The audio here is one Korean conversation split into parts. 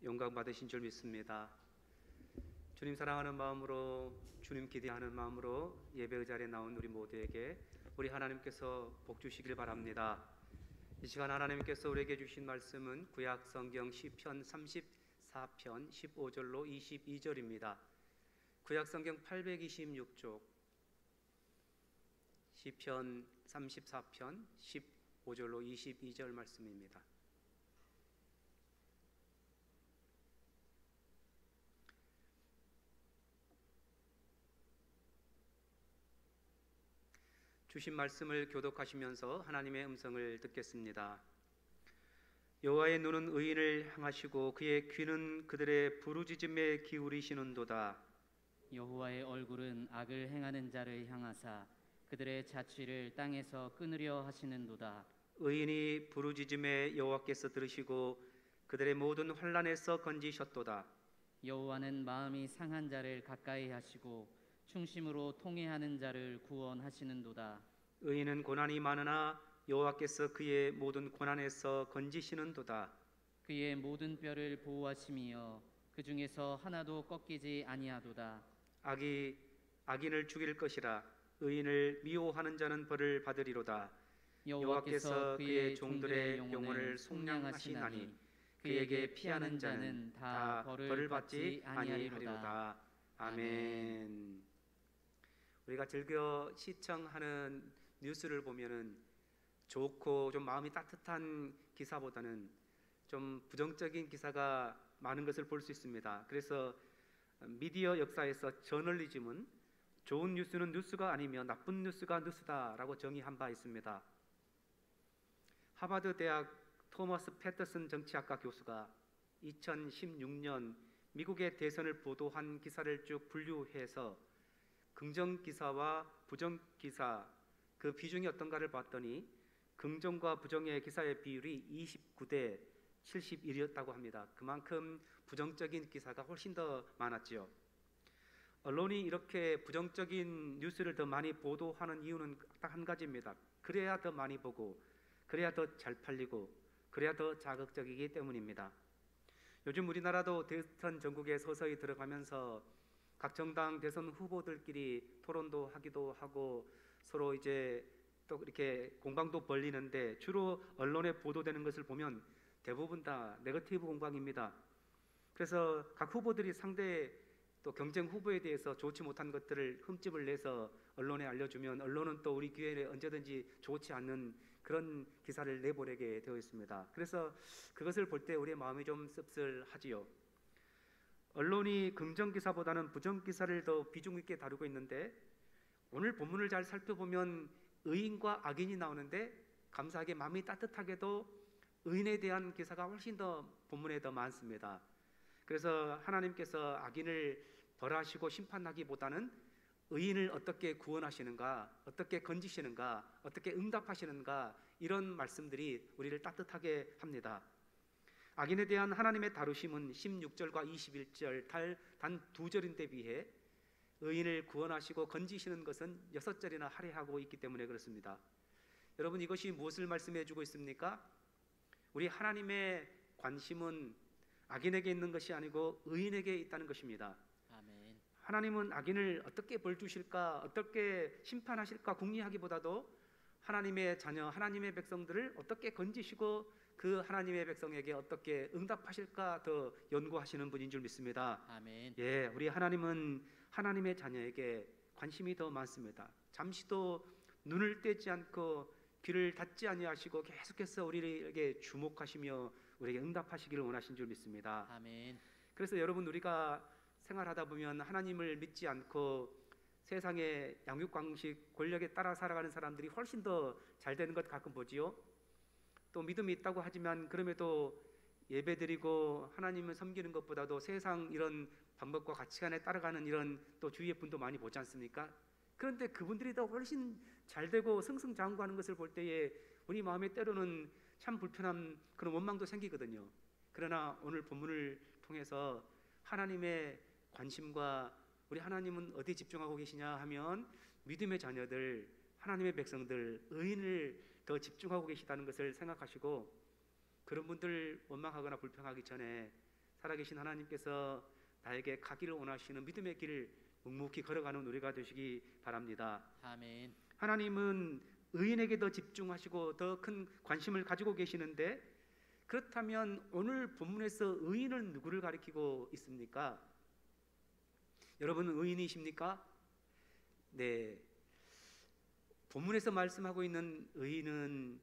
영광 받으신 줄 믿습니다. 주님 사랑하는 마음으로, 주님 기대하는 마음으로 예배 자리에 나온 우리 모두에게 우리 하나님께서 복 주시길 바랍니다. 이 시간 하나님께서 우리에게 주신 말씀은 구약 성경 시편 34편 15절로 22절입니다. 구약 성경 826쪽 시편 34편 15절로 22절 말씀입니다. 주신 말씀을 교독하시면서 하나님의 음성을 듣겠습니다. 여호와의 눈은 의인을 향하시고 그의 귀는 그들의 부르짖음에 기울이시는도다. 여호와의 얼굴은 악을 행하는 자를 향하사 그들의 자취를 땅에서 끊으려 하시는도다. 의인이 부르짖음에 여호와께서 들으시고 그들의 모든 환난에서 건지셨도다. 여호와는 마음이 상한 자를 가까이 하시고 충심으로 통회하는 자를 구원하시는도다. 의인은 고난이 많으나 여호와께서 그의 모든 고난에서 건지시는도다. 그의 모든 뼈를 보호하심이여 그 중에서 하나도 꺾이지 아니하도다. 악이 악인을 죽일 것이라. 의인을 미워하는 자는 벌을 받으리로다. 여호와께서 그의 종들의 영혼을 속량하시나니 그에게 피하는 자는 다 벌을 받지 아니하리로다. 아멘. 우리가 즐겨 시청하는 뉴스를 보면은 좋고 좀 마음이 따뜻한 기사보다는 좀 부정적인 기사가 많은 것을 볼 수 있습니다. 그래서 미디어 역사에서 저널리즘은 좋은 뉴스는 뉴스가 아니며 나쁜 뉴스가 뉴스다라고 정의한 바 있습니다. 하버드 대학 토머스 패터슨 정치학과 교수가 2016년 미국의 대선을 보도한 기사를 쭉 분류해서 긍정 기사와 부정 기사 그 비중이 어떤가를 봤더니 긍정과 부정의 기사의 비율이 29대 71이었다고 합니다. 그만큼 부정적인 기사가 훨씬 더 많았지요. 언론이 이렇게 부정적인 뉴스를 더 많이 보도하는 이유는 딱 한 가지입니다. 그래야 더 많이 보고, 그래야 더 잘 팔리고, 그래야 더 자극적이기 때문입니다. 요즘 우리나라도 대선 전국에 서서히 들어가면서 각 정당 대선 후보들끼리 토론도 하기도 하고 서로 이제 또 이렇게 공방도 벌리는데 주로 언론에 보도되는 것을 보면 대부분 다 네거티브 공방입니다. 그래서 각 후보들이 상대 또 경쟁 후보에 대해서 좋지 못한 것들을 흠집을 내서 언론에 알려주면 언론은 또 우리 기회에 언제든지 좋지 않는 그런 기사를 내보내게 되어 있습니다. 그래서 그것을 볼 때 우리의 마음이 좀 씁쓸하지요. 언론이 긍정 기사보다는 부정 기사를 더 비중 있게 다루고 있는데 오늘 본문을 잘 살펴보면 의인과 악인이 나오는데 감사하게 마음이 따뜻하게도 의인에 대한 기사가 훨씬 더 본문에 더 많습니다. 그래서 하나님께서 악인을 벌하시고 심판하기보다는 의인을 어떻게 구원하시는가, 어떻게 건지시는가, 어떻게 응답하시는가 이런 말씀들이 우리를 따뜻하게 합니다. 악인에 대한 하나님의 다루심은 16절과 21절 단 2절인데 비해 의인을 구원하시고 건지시는 것은 6절이나 할애하고 있기 때문에 그렇습니다. 여러분 이것이 무엇을 말씀해 주고 있습니까? 우리 하나님의 관심은 악인에게 있는 것이 아니고 의인에게 있다는 것입니다. 아멘. 하나님은 악인을 어떻게 벌 주실까, 어떻게 심판하실까 궁리하기보다도 하나님의 자녀, 하나님의 백성들을 어떻게 건지시고 그 하나님의 백성에게 어떻게 응답하실까 더 연구하시는 분인 줄 믿습니다. 아멘. 예, 우리 하나님은 하나님의 자녀에게 관심이 더 많습니다. 잠시도 눈을 떼지 않고 귀를 닫지 아니하시고 계속해서 우리에게 주목하시며 우리에게 응답하시기를 원하신 줄 믿습니다. 아멘. 그래서 여러분 우리가 생활하다 보면 하나님을 믿지 않고 세상의 양육방식, 권력에 따라 살아가는 사람들이 훨씬 더 잘 되는 것 가끔 보지요. 또 믿음이 있다고 하지만 그럼에도 예배드리고 하나님을 섬기는 것보다도 세상 이런 방법과 가치관에 따라가는 이런 또 주위의 분도 많이 보지 않습니까? 그런데 그분들이 더 훨씬 잘 되고 승승장구하는 것을 볼 때에 우리 마음에 때로는 참 불편한 그런 원망도 생기거든요. 그러나 오늘 본문을 통해서 하나님의 관심과 우리 하나님은 어디에 집중하고 계시냐 하면 믿음의 자녀들, 하나님의 백성들, 의인을 더 집중하고 계시다는 것을 생각하시고 그런 분들 원망하거나 불평하기 전에 살아계신 하나님께서 나에게 가기를 원하시는 믿음의 길을 묵묵히 걸어가는 우리가 되시기 바랍니다. 아멘. 하나님은 의인에게 더 집중하시고 더 큰 관심을 가지고 계시는데, 그렇다면 오늘 본문에서 의인은 누구를 가리키고 있습니까? 여러분 의인이십니까? 네. 본문에서 말씀하고 있는 의인은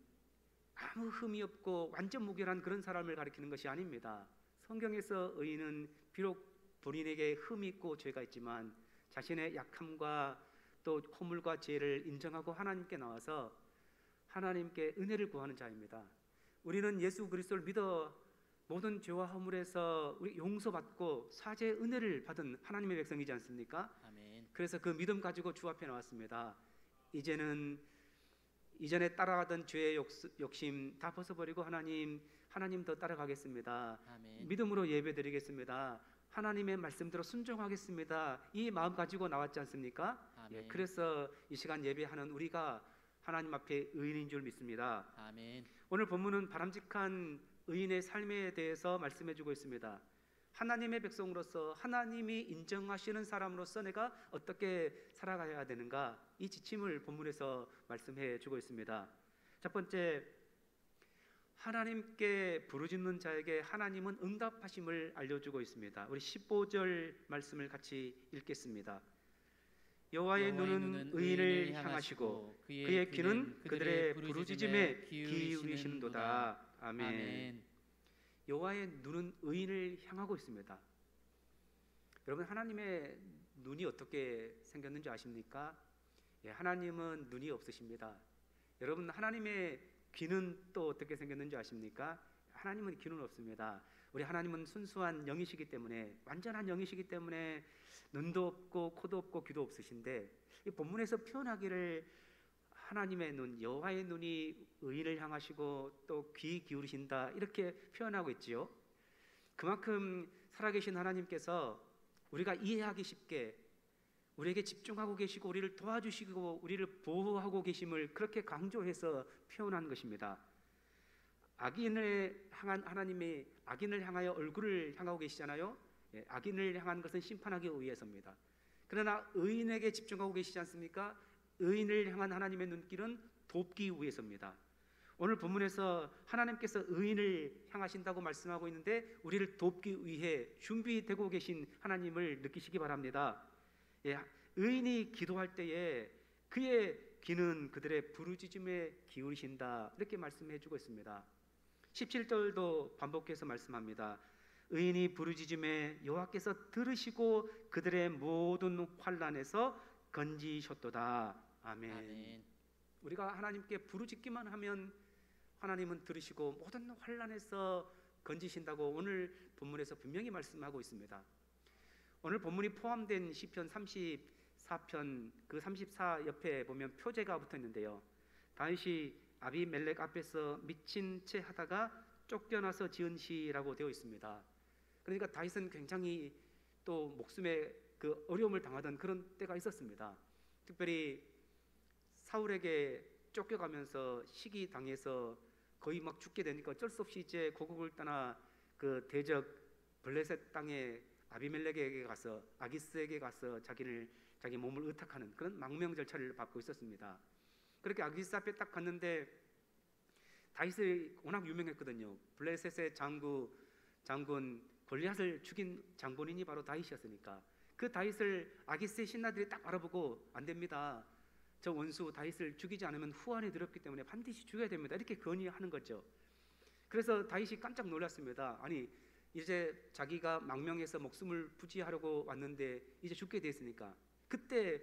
아무 흠이 없고 완전 무결한 그런 사람을 가리키는 것이 아닙니다. 성경에서 의인은 비록 본인에게 흠이 있고 죄가 있지만 자신의 약함과 또 허물과 죄를 인정하고 하나님께 나와서 하나님께 은혜를 구하는 자입니다. 우리는 예수 그리스도를 믿어 모든 죄와 허물에서 우리 용서받고 사죄의 은혜를 받은 하나님의 백성이지 않습니까? 아멘. 그래서 그 믿음 가지고 주 앞에 나왔습니다. 이제는 이전에 따라가던 죄의 욕심 다 벗어버리고 하나님 더 따라가겠습니다. 아멘. 믿음으로 예배드리겠습니다. 하나님의 말씀대로 순종하겠습니다. 이 마음 가지고 나왔지 않습니까? 아멘. 그래서 이 시간 예배하는 우리가 하나님 앞에 의인인 줄 믿습니다. 아멘. 오늘 본문은 바람직한 의인의 삶에 대해서 말씀해주고 있습니다. 하나님의 백성으로서 하나님이 인정하시는 사람으로서 내가 어떻게 살아가야 되는가, 이 지침을 본문에서 말씀해주고 있습니다. 첫 번째, 하나님께 부르짖는 자에게 하나님은 응답하심을 알려주고 있습니다. 우리 15절 말씀을 같이 읽겠습니다. 여호와의 눈은 의인을 향하시고 그의 귀는 그들의 부르짖음에 기울이시는도다. 아멘. 여호와의 눈은 의인을 향하고 있습니다. 여러분, 하나님의 눈이 어떻게 생겼는지 아십니까? 하나님은 눈이 없으십니다. 여러분, 하나님의 귀는 또 어떻게 생겼는지 아십니까? 하나님은 귀는 없습니다. 우리 하나님은 순수한 영이시기 때문에, 완전한 영이시기 때문에 눈도 없고 코도 없고 귀도 없으신데, 이 본문에서 표현하기를 하나님의 눈, 여호와의 눈이 의인을 향하시고 또 귀 기울이신다, 이렇게 표현하고 있지요. 그만큼 살아계신 하나님께서 우리가 이해하기 쉽게 우리에게 집중하고 계시고 우리를 도와주시고 우리를 보호하고 계심을 그렇게 강조해서 표현한 것입니다. 악인을 향한 하나님이 악인을 향하여 얼굴을 향하고 계시잖아요. 악인을 향한 것은 심판하기 위해서입니다. 그러나 의인에게 집중하고 계시지 않습니까? 의인을 향한 하나님의 눈길은 돕기 위해서입니다. 오늘 본문에서 하나님께서 의인을 향하신다고 말씀하고 있는데 우리를 돕기 위해 준비되고 계신 하나님을 느끼시기 바랍니다. 의인이 기도할 때에 그의 귀는 그들의 부르짖음에 기울이신다, 이렇게 말씀해 주고 있습니다. 17절도 반복해서 말씀합니다. 의인이 부르짖음에 여호와께서 들으시고 그들의 모든 환난에서 건지셨도다. 아멘. 아멘. 우리가 하나님께 부르짖기만 하면 하나님은 들으시고 모든 환난에서 건지신다고 오늘 본문에서 분명히 말씀하고 있습니다. 오늘 본문이 포함된 시편 34편 그 34 옆에 보면 표제가 붙어 있는데요. 다윗이 아비멜렉 앞에서 미친 채 하다가 쫓겨나서 지은 시라고 되어 있습니다. 그러니까 다윗은 굉장히 또 목숨에 그 어려움을 당하던 그런 때가 있었습니다. 특별히 사울에게 쫓겨가면서 시기 당해서 거의 막 죽게 되니까 어쩔 수 없이 이제 고국을 떠나 그 대적 블레셋 땅에 아비멜렉에게 가서 아기스에게 가서 자기 몸을 의탁하는 그런 망명 절차를 밟고 있었습니다. 그렇게 아기스 앞에 딱 갔는데 다윗이 워낙 유명했거든요. 블레셋의 장군 골리앗을 죽인 장본인이 바로 다윗이었으니까 그 다윗을 아기스의 신하들이 딱 알아보고 안 됩니다. 저 원수 다윗을 죽이지 않으면 후환이 두렵기 때문에 반드시 죽여야 됩니다. 이렇게 건의하는 거죠. 그래서 다윗이 깜짝 놀랐습니다. 아니 이제 자기가 망명해서 목숨을 부지하려고 왔는데 이제 죽게 됐으니까. 그때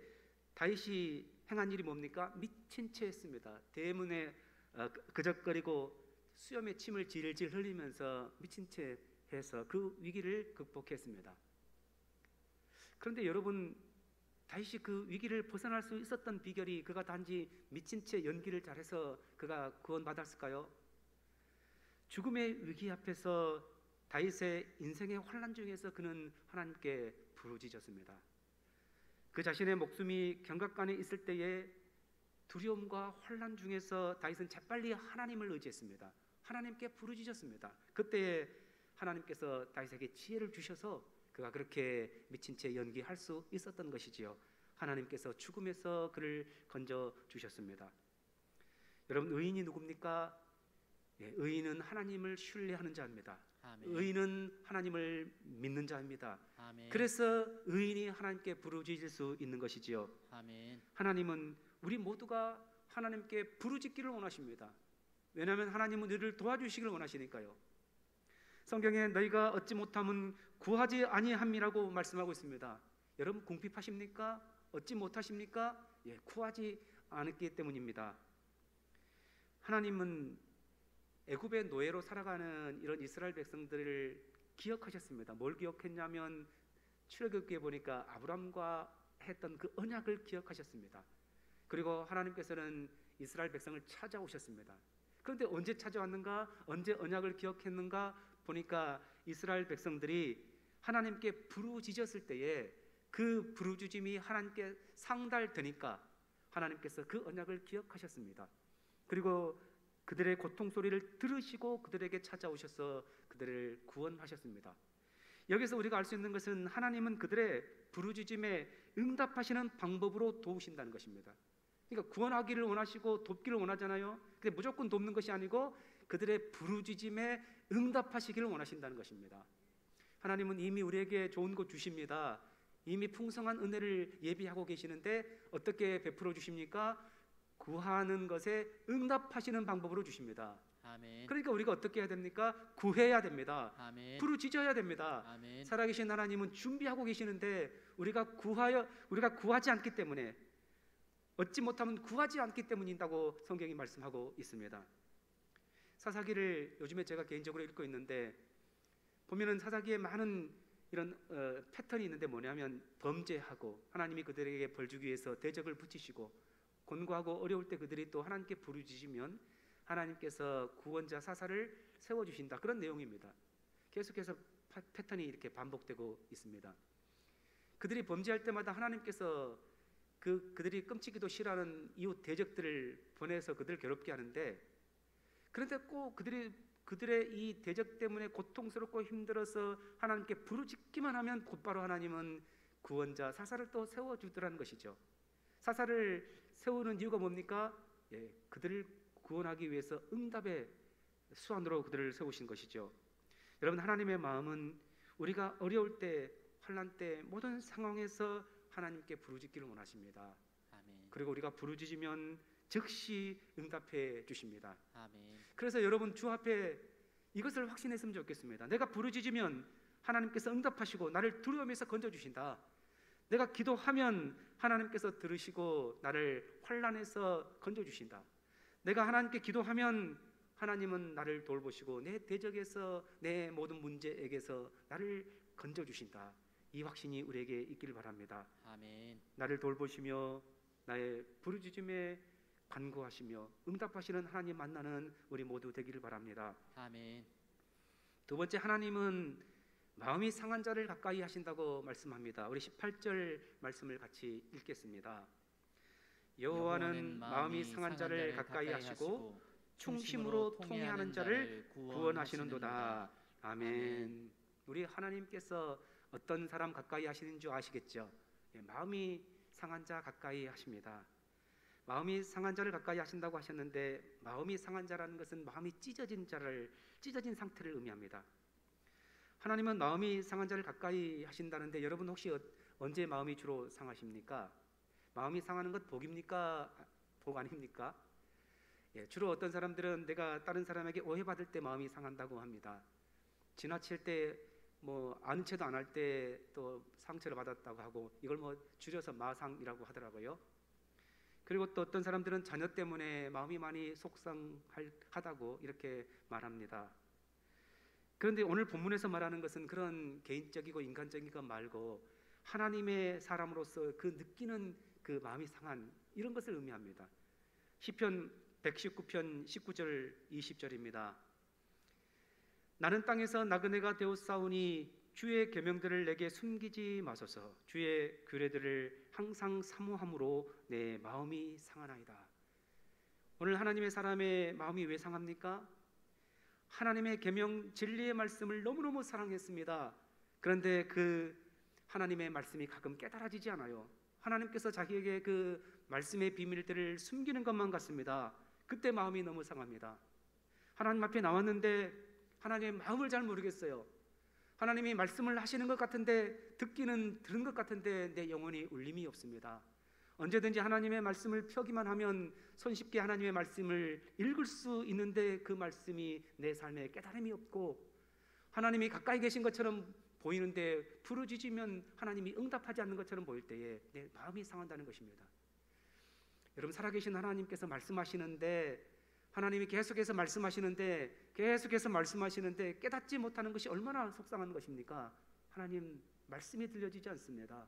다윗이 행한 일이 뭡니까? 미친 채 했습니다. 대문에 그적거리고 수염에 침을 질질 흘리면서 미친 채 해서 그 위기를 극복했습니다. 그런데 여러분, 다윗이 그 위기를 벗어날 수 있었던 비결이 그가 단지 미친 채 연기를 잘해서 그가 구원받았을까요? 죽음의 위기 앞에서 다윗의 인생의 환난 중에서 그는 하나님께 부르짖었습니다. 그 자신의 목숨이 경각간에 있을 때에 두려움과 환난 중에서 다윗은 재빨리 하나님을 의지했습니다. 하나님께 부르짖었습니다. 그때에 하나님께서 다윗에게 지혜를 주셔서 그가 그렇게 미친 채 연기할 수 있었던 것이지요. 하나님께서 죽음에서 그를 건져 주셨습니다. 여러분, 의인이 누굽니까? 예, 의인은 하나님을 신뢰하는 자입니다. 아멘. 의인은 하나님을 믿는 자입니다. 아멘. 그래서 의인이 하나님께 부르짖을 수 있는 것이지요. 아멘. 하나님은 우리 모두가 하나님께 부르짖기를 원하십니다. 왜냐하면 하나님은 우리를 도와주시기를 원하시니까요. 성경에 너희가 얻지 못함은 구하지 아니함이라고 말씀하고 있습니다. 여러분, 궁핍하십니까? 얻지 못하십니까? 예, 구하지 않았기 때문입니다. 하나님은 애굽의 노예로 살아가는 이런 이스라엘 백성들을 기억하셨습니다. 뭘 기억했냐면 출애굽기에 보니까 아브람과 했던 그 언약을 기억하셨습니다. 그리고 하나님께서는 이스라엘 백성을 찾아오셨습니다. 그런데 언제 찾아왔는가? 언제 언약을 기억했는가? 보니까 이스라엘 백성들이 하나님께 부르짖었을 때에 그 부르짖음이 하나님께 상달되니까 하나님께서 그 언약을 기억하셨습니다. 그리고 그들의 고통 소리를 들으시고 그들에게 찾아오셔서 그들을 구원하셨습니다. 여기서 우리가 알 수 있는 것은 하나님은 그들의 부르짖음에 응답하시는 방법으로 도우신다는 것입니다. 그러니까 구원하기를 원하시고 돕기를 원하잖아요. 근데 무조건 돕는 것이 아니고 그들의 부르짖음에 응답하시기를 원하신다는 것입니다. 하나님은 이미 우리에게 좋은 것 주십니다. 이미 풍성한 은혜를 예비하고 계시는데 어떻게 베풀어 주십니까? 구하는 것에 응답하시는 방법으로 주십니다. 아멘. 그러니까 우리가 어떻게 해야 됩니까? 구해야 됩니다. 아멘. 부르짖어야 됩니다. 아멘. 살아계신 하나님은 준비하고 계시는데 우리가 구하지 않기 때문에, 얻지 못하면 구하지 않기 때문이라고 성경이 말씀하고 있습니다. 사사기를 요즘에 제가 개인적으로 읽고 있는데 보면은 사사기에 많은 이런 패턴이 있는데 뭐냐면 범죄하고 하나님이 그들에게 벌 주기 위해서 대적을 붙이시고 곤고하고 어려울 때 그들이 또 하나님께 부르짖으면 하나님께서 구원자 사사를 세워주신다, 그런 내용입니다. 계속해서 패턴이 이렇게 반복되고 있습니다. 그들이 범죄할 때마다 하나님께서 그들이 끔찍이도 싫어하는 이웃 대적들을 보내서 그들을 괴롭게 하는데, 그런데 꼭 그들의 이 대적 때문에 고통스럽고 힘들어서 하나님께 부르짖기만 하면 곧바로 하나님은 구원자 사사를 또 세워주더라는 것이죠. 사사를 세우는 이유가 뭡니까? 예, 그들을 구원하기 위해서 응답의 수완으로 그들을 세우신 것이죠. 여러분, 하나님의 마음은 우리가 어려울 때, 환난 때, 모든 상황에서 하나님께 부르짖기를 원하십니다. 아멘. 그리고 우리가 부르짖으면 즉시 응답해 주십니다. 아멘. 그래서 여러분, 주 앞에 이것을 확신했으면 좋겠습니다. 내가 부르짖으면 하나님께서 응답하시고 나를 두려움에서 건져주신다. 내가 기도하면 하나님께서 들으시고 나를 환난에서 건져주신다. 내가 하나님께 기도하면 하나님은 나를 돌보시고 내 대적에서, 내 모든 문제에게서 나를 건져주신다. 이 확신이 우리에게 있기를 바랍니다. 아멘. 나를 돌보시며 나의 부르짖음에 간구하시며 응답하시는 하나님 만나는 우리 모두 되기를 바랍니다. 아멘. 두 번째, 하나님은 마음이 상한 자를 가까이 하신다고 말씀합니다. 우리 18절 말씀을 같이 읽겠습니다. 여호와는 마음이 상한 자를 가까이 하시고 충심으로 통회하는 자를 구원하시는도다. 아멘. 우리 하나님께서 어떤 사람 가까이 하시는 줄 아시겠죠? 예, 마음이 상한 자 가까이 하십니다. 마음이 상한 자를 가까이 하신다고 하셨는데, 마음이 상한 자라는 것은 마음이 찢어진 상태를 의미합니다. 하나님은 마음이 상한 자를 가까이 하신다는데, 여러분 혹시 언제 마음이 주로 상하십니까? 마음이 상하는 것 복입니까? 복 아닙니까? 예, 주로 어떤 사람들은 내가 다른 사람에게 오해받을 때 마음이 상한다고 합니다. 지나칠 때, 아는 채도 안 할 때 또 상처를 받았다고 하고, 이걸 줄여서 마상이라고 하더라고요. 그리고 또 어떤 사람들은 자녀 때문에 마음이 많이 속상하다고 이렇게 말합니다. 그런데 오늘 본문에서 말하는 것은 그런 개인적이고 인간적인 것 말고 하나님의 사람으로서 그 느끼는 그 마음이 상한 이런 것을 의미합니다. 시편 119편 19절 20절입니다. 나는 땅에서 나그네가 되었사오니 주의 계명들을 내게 숨기지 마소서. 주의 규례들을 항상 사모함으로 내 마음이 상하나이다. 오늘 하나님의 사람의 마음이 왜 상합니까? 하나님의 계명 진리의 말씀을 너무너무 사랑했습니다. 그런데 그 하나님의 말씀이 가끔 깨달아지지 않아요. 하나님께서 자기에게 그 말씀의 비밀들을 숨기는 것만 같습니다. 그때 마음이 너무 상합니다. 하나님 앞에 나왔는데 하나님의 마음을 잘 모르겠어요. 하나님이 말씀을 하시는 것 같은데, 듣기는 들은 것 같은데 내 영혼이 울림이 없습니다. 언제든지 하나님의 말씀을 펴기만 하면 손쉽게 하나님의 말씀을 읽을 수 있는데 그 말씀이 내 삶에 깨달음이 없고, 하나님이 가까이 계신 것처럼 보이는데 부르짖으면 하나님이 응답하지 않는 것처럼 보일 때에 내 마음이 상한다는 것입니다. 여러분, 살아계신 하나님께서 말씀하시는데, 하나님이 계속해서 말씀하시는데 깨닫지 못하는 것이 얼마나 속상한 것입니까? 하나님 말씀이 들려지지 않습니다.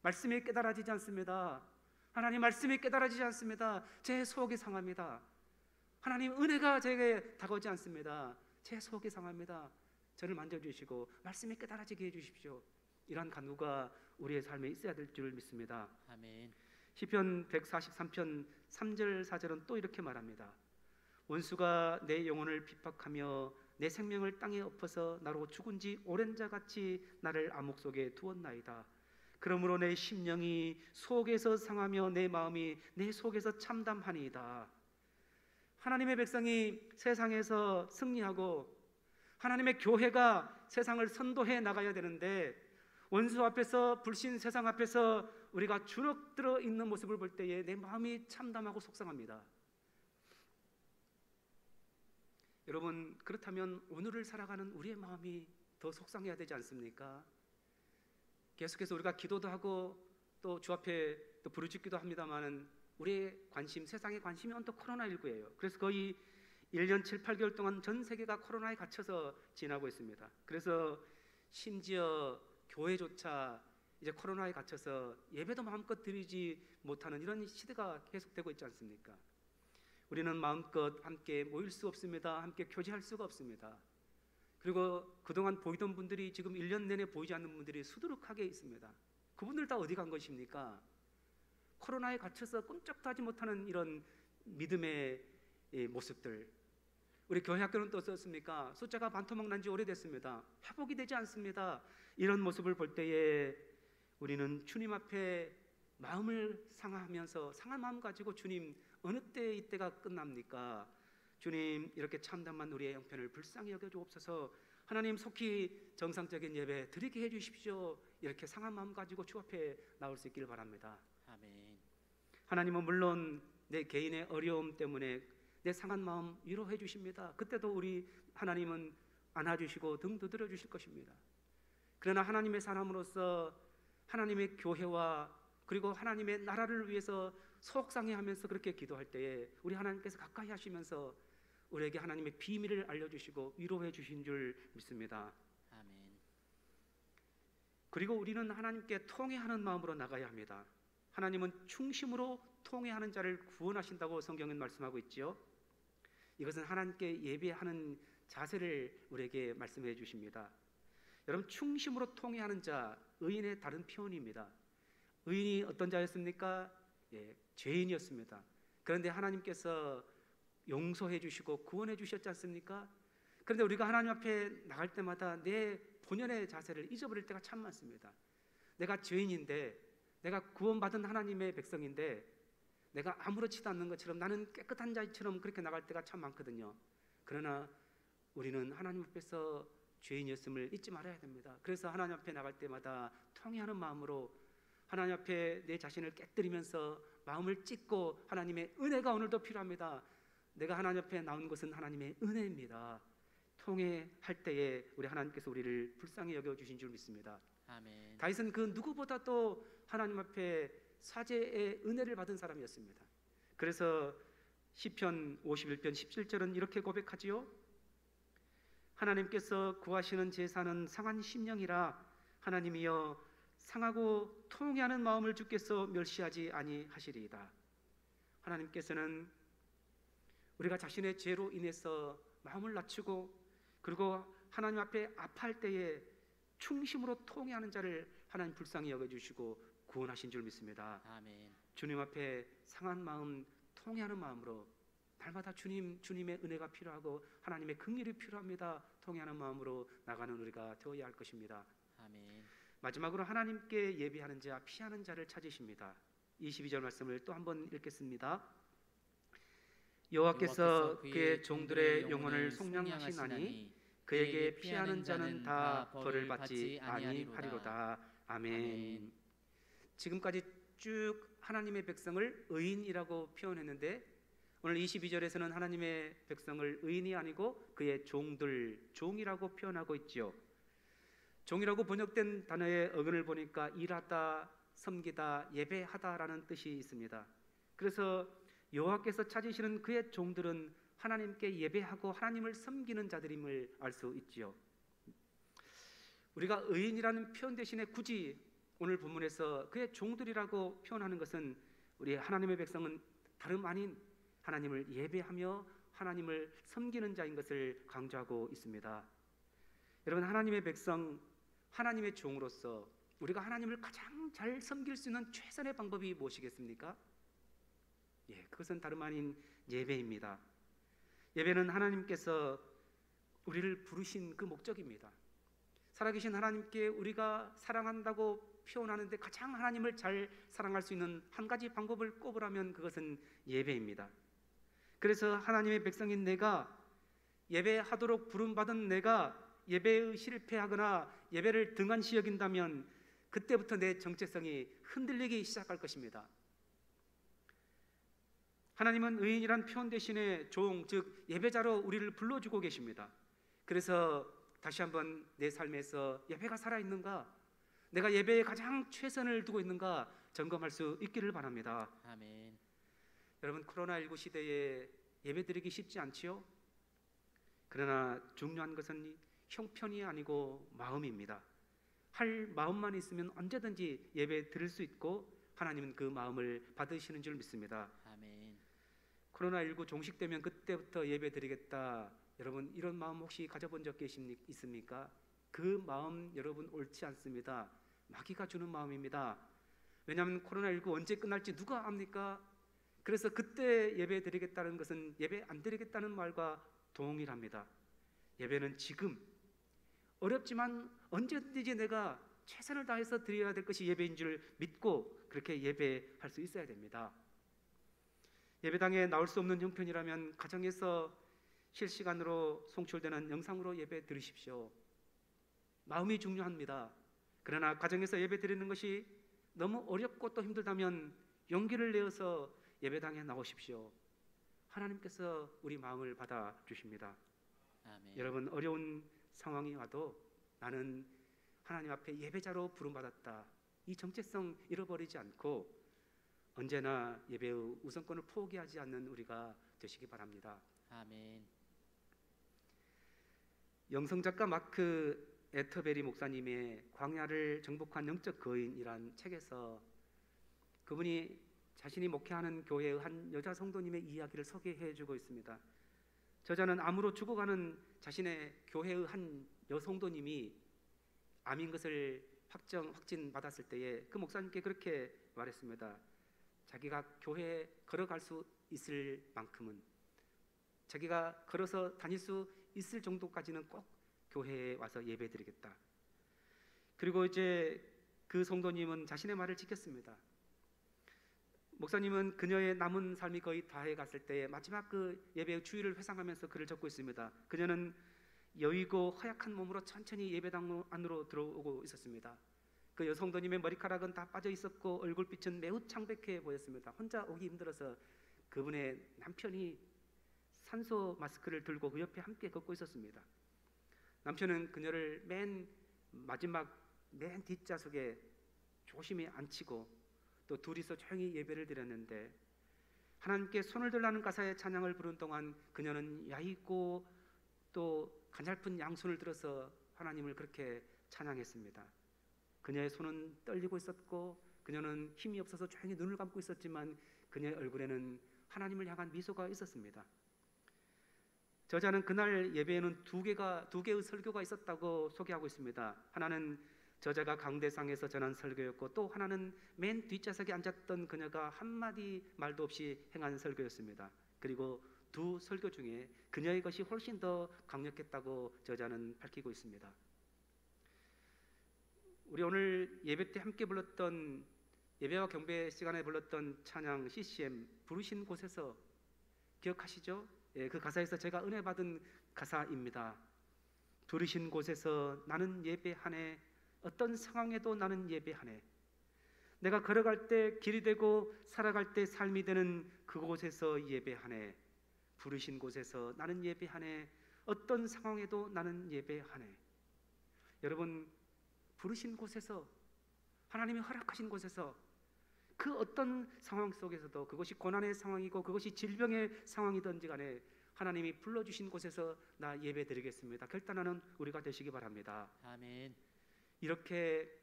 말씀이 깨달아지지 않습니다. 하나님 말씀이 깨달아지지 않습니다. 제 속이 상합니다. 하나님 은혜가 제게 다가오지 않습니다. 제 속이 상합니다. 저를 만져주시고 말씀이 깨달아지게 해주십시오. 이러한 간구가 우리의 삶에 있어야 될 줄 믿습니다. 아멘. 시편 143편 3절 4절은 또 이렇게 말합니다. 원수가 내 영혼을 핍박하며 내 생명을 땅에 엎어서 나로 죽은 지 오랜 자같이 나를 암흑 속에 두었나이다. 그러므로 내 심령이 속에서 상하며 내 마음이 내 속에서 참담하니이다. 하나님의 백성이 세상에서 승리하고 하나님의 교회가 세상을 선도해 나가야 되는데, 원수 앞에서, 불신 세상 앞에서 우리가 주눅들어 있는 모습을 볼 때에 내 마음이 참담하고 속상합니다. 여러분, 그렇다면 오늘을 살아가는 우리의 마음이 더 속상해야 되지 않습니까? 계속해서 우리가 기도도 하고 또 주 앞에 또 부르짖기도 합니다만은 우리의 관심, 세상의 관심이 온통 코로나19예요. 그래서 거의 1년 7, 8개월 동안 전 세계가 코로나에 갇혀서 지나고 있습니다. 그래서 심지어 교회조차 이제 코로나에 갇혀서 예배도 마음껏 드리지 못하는 이런 시대가 계속되고 있지 않습니까? 우리는 마음껏 함께 모일 수 없습니다. 함께 교제할 수가 없습니다. 그리고 그동안 보이던 분들이 지금 1년 내내 보이지 않는 분들이 수두룩하게 있습니다. 그분들 다 어디 간 것입니까? 코로나에 갇혀서 꼼짝도 하지 못하는 이런 믿음의 모습들. 우리 교회 학교는 또 어떻습니까? 숫자가 반토막 난 지 오래됐습니다. 회복이 되지 않습니다. 이런 모습을 볼 때에 우리는 주님 앞에 마음을 상하면서 상한 마음 가지고, 주님 어느 때 이때가 끝납니까? 주님, 이렇게 참담한 우리의 형편을 불쌍히 여겨주옵소서. 하나님, 속히 정상적인 예배 드리게 해주십시오. 이렇게 상한 마음 가지고 주 앞에 나올 수 있기를 바랍니다. 아멘. 하나님은 물론 내 개인의 어려움 때문에 내 상한 마음 위로해 주십니다. 그때도 우리 하나님은 안아주시고 등 두드려 주실 것입니다. 그러나 하나님의 사람으로서 하나님의 교회와 그리고 하나님의 나라를 위해서 속상해하면서 그렇게 기도할 때에 우리 하나님께서 가까이 하시면서 우리에게 하나님의 비밀을 알려주시고 위로해 주신 줄 믿습니다. 아멘. 그리고 우리는 하나님께 통회하는 마음으로 나가야 합니다. 하나님은 충심으로 통회하는 자를 구원하신다고 성경은 말씀하고 있지요. 이것은 하나님께 예배하는 자세를 우리에게 말씀해 주십니다. 여러분, 충심으로 통회하는 자, 의인의 다른 표현입니다. 의인이 어떤 자였습니까? 죄인이었습니다. 그런데 하나님께서 용서해 주시고 구원해 주셨지 않습니까? 그런데 우리가 하나님 앞에 나갈 때마다 내 본연의 자세를 잊어버릴 때가 참 많습니다. 내가 죄인인데, 내가 구원받은 하나님의 백성인데 내가 아무렇지도 않는 것처럼, 나는 깨끗한 자처럼 그렇게 나갈 때가 참 많거든요. 그러나 우리는 하나님 앞에서 죄인이었음을 잊지 말아야 됩니다. 그래서 하나님 앞에 나갈 때마다 통회하는 마음으로 하나님 앞에 내 자신을 깨뜨리면서 마음을 찢고, 하나님의 은혜가 오늘도 필요합니다. 내가 하나님 앞에 나온 것은 하나님의 은혜입니다. 통회할 때에 우리 하나님께서 우리를 불쌍히 여겨주신 줄 믿습니다. 아멘. 다윗은 그 누구보다도 하나님 앞에 사죄의 은혜를 받은 사람이었습니다. 그래서 시편 51편 17절은 이렇게 고백하지요. 하나님께서 구하시는 제사는 상한 심령이라, 하나님이여 상하고 통회하는 마음을 주께서 멸시하지 아니하시리이다. 하나님께서는 우리가 자신의 죄로 인해서 마음을 낮추고, 그리고 하나님 앞에 아파할 때에 충심으로 통회하는 자를 하나님 불쌍히 여겨주시고 구원하신 줄 믿습니다. 아멘. 주님 앞에 상한 마음, 통회하는 마음으로 날마다 주님의 은혜가 필요하고 하나님의 긍휼이 필요합니다. 통회하는 마음으로 나가는 우리가 되어야 할 것입니다. 아멘. 마지막으로 하나님께 예배하는 자, 피하는 자를 찾으십니다. 22절 말씀을 또 한번 읽겠습니다. 여호와께서 그의 종들의 영혼을 속량하시나니 그에게 피하는 자는 다 벌을 받지 아니하리로다. 아멘. 지금까지 쭉 하나님의 백성을 의인이라고 표현했는데 오늘 22절에서는 하나님의 백성을 의인이 아니고 그의 종이라고 표현하고 있지요. 종이라고 번역된 단어의 어근을 보니까 일하다, 섬기다, 예배하다라는 뜻이 있습니다. 그래서 여호와께서 찾으시는 그의 종들은 하나님께 예배하고 하나님을 섬기는 자들임을 알 수 있지요. 우리가 의인이라는 표현 대신에 굳이 오늘 본문에서 그의 종들이라고 표현하는 것은 우리 하나님의 백성은 다름 아닌 하나님을 예배하며 하나님을 섬기는 자인 것을 강조하고 있습니다. 여러분, 하나님의 백성, 하나님의 종으로서 우리가 하나님을 가장 잘 섬길 수 있는 최선의 방법이 무엇이겠습니까? 그것은 다름 아닌 예배입니다. 예배는 하나님께서 우리를 부르신 그 목적입니다. 살아계신 하나님께 우리가 사랑한다고 표현하는데 가장 하나님을 잘 사랑할 수 있는 한 가지 방법을 꼽으라면 그것은 예배입니다. 그래서 하나님의 백성인 내가, 예배하도록 부름받은 내가 예배에 실패하거나 예배를 등한시 여긴다면 그때부터 내 정체성이 흔들리기 시작할 것입니다. 하나님은 의인이란 표현 대신에 종, 즉 예배자로 우리를 불러주고 계십니다. 그래서 다시 한번 내 삶에서 예배가 살아있는가, 내가 예배에 가장 최선을 두고 있는가 점검할 수 있기를 바랍니다. 아멘. 여러분, 코로나19 시대에 예배드리기 쉽지 않지요? 그러나 중요한 것은 형편이 아니고 마음입니다. 할 마음만 있으면 언제든지 예배 드릴 수 있고 하나님은 그 마음을 받으시는 줄 믿습니다. 아멘. 코로나19 종식되면 그때부터 예배 드리겠다, 여러분 이런 마음 혹시 가져본 적 있습니까? 그 마음 여러분 옳지 않습니다. 마귀가 주는 마음입니다. 왜냐하면 코로나19 언제 끝날지 누가 압니까? 그래서 그때 예배 드리겠다는 것은 예배 안 드리겠다는 말과 동일합니다. 예배는 지금, 어렵지만 언제든지 내가 최선을 다해서 드려야 될 것이 예배인 줄 믿고 그렇게 예배할 수 있어야 됩니다. 예배당에 나올 수 없는 형편이라면 가정에서 실시간으로 송출되는 영상으로 예배 드리십시오. 마음이 중요합니다. 그러나 가정에서 예배 드리는 것이 너무 어렵고 또 힘들다면 용기를 내어서 예배당에 나오십시오. 하나님께서 우리 마음을 받아주십니다. 아멘. 여러분, 어려운 상황이 와도 나는 하나님 앞에 예배자로 부름받았다, 이 정체성 잃어버리지 않고 언제나 예배의 우선권을 포기하지 않는 우리가 되시기 바랍니다. 아멘. 영성작가 마크 에터베리 목사님의 광야를 정복한 영적 거인이란 책에서 그분이 자신이 목회하는 교회의 한 여자 성도님의 이야기를 소개해주고 있습니다. 저자는 암으로 죽어가는 자신의 교회의 한 여성도님이 암인 것을 확진받았을 때에 그 목사님께 그렇게 말했습니다. 자기가 교회에 걸어갈 수 있을 만큼은, 자기가 걸어서 다닐 수 있을 정도까지는 꼭 교회에 와서 예배드리겠다. 그리고 이제 그 성도님은 자신의 말을 지켰습니다. 목사님은 그녀의 남은 삶이 거의 다해 갔을 때에 마지막 그 예배의 주일을 회상하면서 글을 적고 있습니다. 그녀는 여위고 허약한 몸으로 천천히 예배당 안으로 들어오고 있었습니다. 그 여성도님의 머리카락은 다 빠져 있었고 얼굴빛은 매우 창백해 보였습니다. 혼자 오기 힘들어서 그분의 남편이 산소 마스크를 들고 그 옆에 함께 걷고 있었습니다. 남편은 그녀를 맨 뒷좌석에 조심히 앉히고 또 둘이서 조용히 예배를 드렸는데, 하나님께 손을 들라는 가사의 찬양을 부른 동안 그녀는 야있고 또 가냘픈 양손을 들어서 하나님을 그렇게 찬양했습니다. 그녀의 손은 떨리고 있었고 그녀는 힘이 없어서 조용히 눈을 감고 있었지만 그녀의 얼굴에는 하나님을 향한 미소가 있었습니다. 저자는 그날 예배에는 두 개의 설교가 있었다고 소개하고 있습니다. 하나는 저자가 강대상에서 전한 설교였고 또 하나는 맨 뒷좌석에 앉았던 그녀가 한마디 말도 없이 행한 설교였습니다. 그리고 두 설교 중에 그녀의 것이 훨씬 더 강력했다고 저자는 밝히고 있습니다. 우리 오늘 예배 때 함께 불렀던, 예배와 경배 시간에 불렀던 찬양 CCM 부르신 곳에서 기억하시죠? 예, 그 가사에서 제가 은혜 받은 가사입니다. 부르신 곳에서 나는 예배하네. 어떤 상황에도 나는 예배하네. 내가 걸어갈 때 길이 되고 살아갈 때 삶이 되는 그곳에서 예배하네. 부르신 곳에서 나는 예배하네. 어떤 상황에도 나는 예배하네. 여러분, 부르신 곳에서, 하나님이 허락하신 곳에서, 그 어떤 상황 속에서도, 그것이 고난의 상황이고 그것이 질병의 상황이든지 간에 하나님이 불러주신 곳에서 나 예배 드리겠습니다, 결단하는 우리가 되시기 바랍니다. 아멘. 이렇게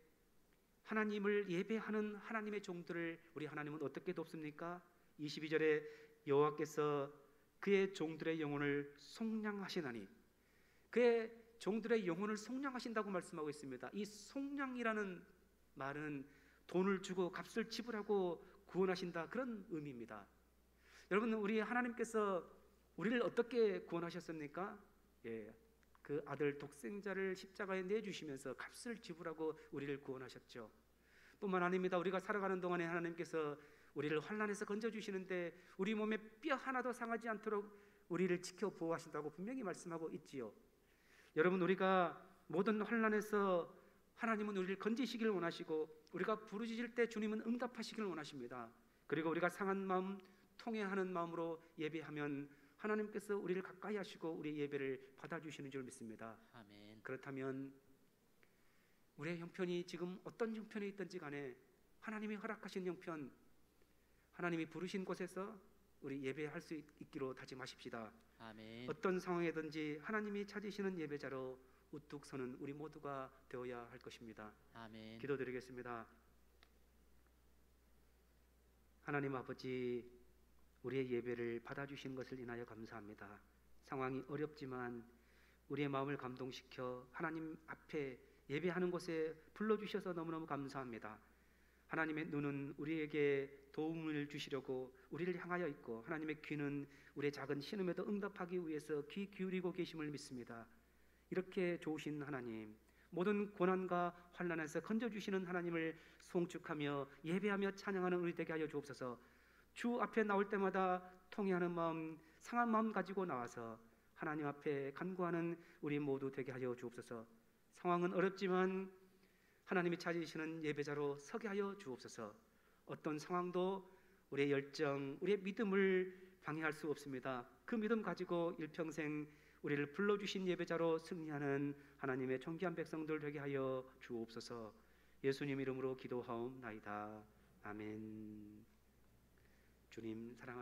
하나님을 예배하는 하나님의 종들을 우리 하나님은 어떻게 돕습니까? 22절에 여호와께서 그의 종들의 영혼을 속량하시나니, 그의 종들의 영혼을 속량하신다고 말씀하고 있습니다. 이 속량이라는 말은 돈을 주고 값을 지불하고 구원하신다, 그런 의미입니다. 여러분, 우리 하나님께서 우리를 어떻게 구원하셨습니까? 예, 그 아들 독생자를 십자가에 내주시면서 값을 지불하고 우리를 구원하셨죠. 뿐만 아닙니다. 우리가 살아가는 동안에 하나님께서 우리를 환난에서 건져주시는데 우리 몸에 뼈 하나도 상하지 않도록 우리를 지켜 보호하신다고 분명히 말씀하고 있지요. 여러분, 우리가 모든 환난에서 하나님은 우리를 건지시길 원하시고, 우리가 부르짖을 때 주님은 응답하시길 원하십니다. 그리고 우리가 상한 마음, 통회하는 마음으로 예배하면 하나님께서 우리를 가까이 하시고 우리의 예배를 받아주시는 줄 믿습니다. 아멘. 그렇다면 우리의 형편이 지금 어떤 형편에 있든지 간에 하나님이 허락하신 형편, 하나님이 부르신 곳에서 우리 예배할 수 있기로 다짐하십시다. 아멘. 어떤 상황이든지 하나님이 찾으시는 예배자로 우뚝 서는 우리 모두가 되어야 할 것입니다. 아멘. 기도드리겠습니다. 하나님 아버지, 우리의 예배를 받아주신 것을 인하여 감사합니다. 상황이 어렵지만 우리의 마음을 감동시켜 하나님 앞에 예배하는 곳에 불러주셔서 너무너무 감사합니다. 하나님의 눈은 우리에게 도움을 주시려고 우리를 향하여 있고, 하나님의 귀는 우리의 작은 신음에도 응답하기 위해서 귀 기울이고 계심을 믿습니다. 이렇게 좋으신 하나님, 모든 고난과 환난에서 건져주시는 하나님을 송축하며 예배하며 찬양하는 우리 되게 하여 주옵소서. 주 앞에 나올 때마다 통회하는 마음, 상한 마음 가지고 나와서 하나님 앞에 간구하는 우리 모두 되게 하여 주옵소서. 상황은 어렵지만 하나님이 찾으시는 예배자로 서게 하여 주옵소서. 어떤 상황도 우리의 열정, 우리의 믿음을 방해할 수 없습니다. 그 믿음 가지고 일평생 우리를 불러주신 예배자로 승리하는 하나님의 존귀한 백성들 되게 하여 주옵소서. 예수님 이름으로 기도하옵나이다. 아멘. 주님 사랑하는